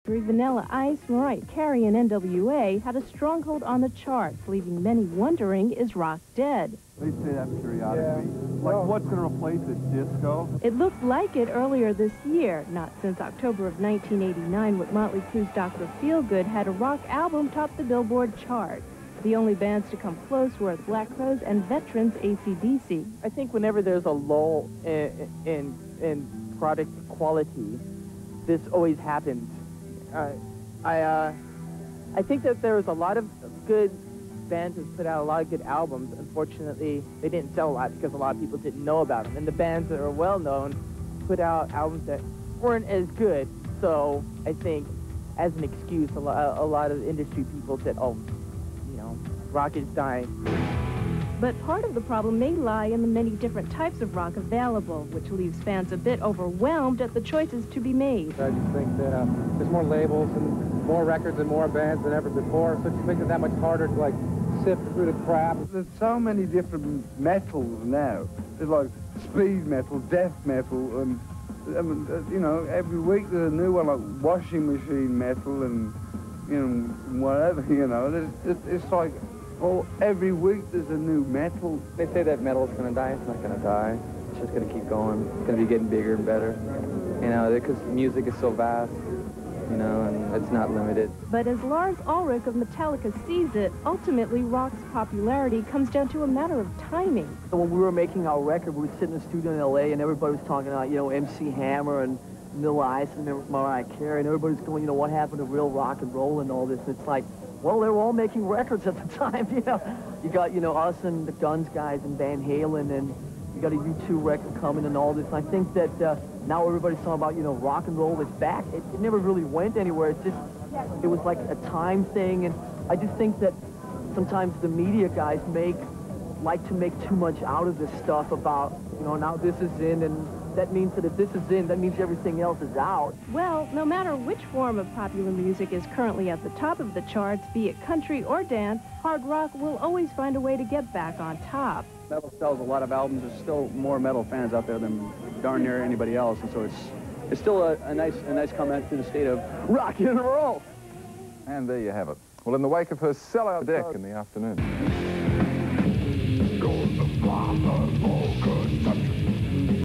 Vanilla Ice, Mariah Carey, and NWA had a stronghold on the charts, leaving many wondering, is rock dead? They say that periodically. Like, what's going to replace it? Disco? It looked like it earlier this year, not since October of 1989, when Motley Crue's Dr. Feelgood had a rock album top the Billboard chart. The only bands to come close were the Black Crowes and veterans AC/DC. I think whenever there's a lull in product quality, this always happens. I think that there was a lot of good bands that put out a lot of good albums. Unfortunately, they didn't sell a lot because a lot of people didn't know about them. And the bands that are well-known put out albums that weren't as good. So I think, as an excuse, a lot of industry people said, oh, you know, rock is dying. But part of the problem may lie in the many different types of rock available, which leaves fans a bit overwhelmed at the choices to be made. I just think that there's more labels and more records and more bands than ever before, so it just makes it that much harder to, like, sift through the crap. There's so many different metals now. There's like speed metal, death metal, and you know, every week there's a new one, like washing machine metal and, you know, whatever, you know. It's like, well, every week there's a new metal. They say that metal's going to die. It's not going to die. It's just going to keep going. It's going to be getting bigger and better, you know, because music is so vast, you know, and it's not limited. But as Lars Ulrich of Metallica sees it, ultimately rock's popularity comes down to a matter of timing. So when we were making our record, we were sitting in the studio in L.A., and everybody was talking about, you know, MC Hammer and Vanilla Ice and Mariah Carey, and everybody's going, you know, what happened to real rock and roll and all this. And it's like, well, they were all making records at the time, you know. You got, you know, us and the Guns guys and Van Halen, and you got a U2 record coming and all this. And I think that now everybody's talking about, you know, rock and roll is back. It never really went anywhere. It was like a time thing, and I just think that sometimes the media guys like to make too much out of this stuff about, you know, now this is in, and that means that if this is in, that means everything else is out. Well, no matter which form of popular music is currently at the top of the charts, be it country or dance, hard rock will always find a way to get back on top. Metal sells a lot of albums. There's still more metal fans out there than darn near anybody else, and so it's still a nice comment to the state of rock and roll. And there you have it. Well, in the wake of her sellout deck in the afternoon.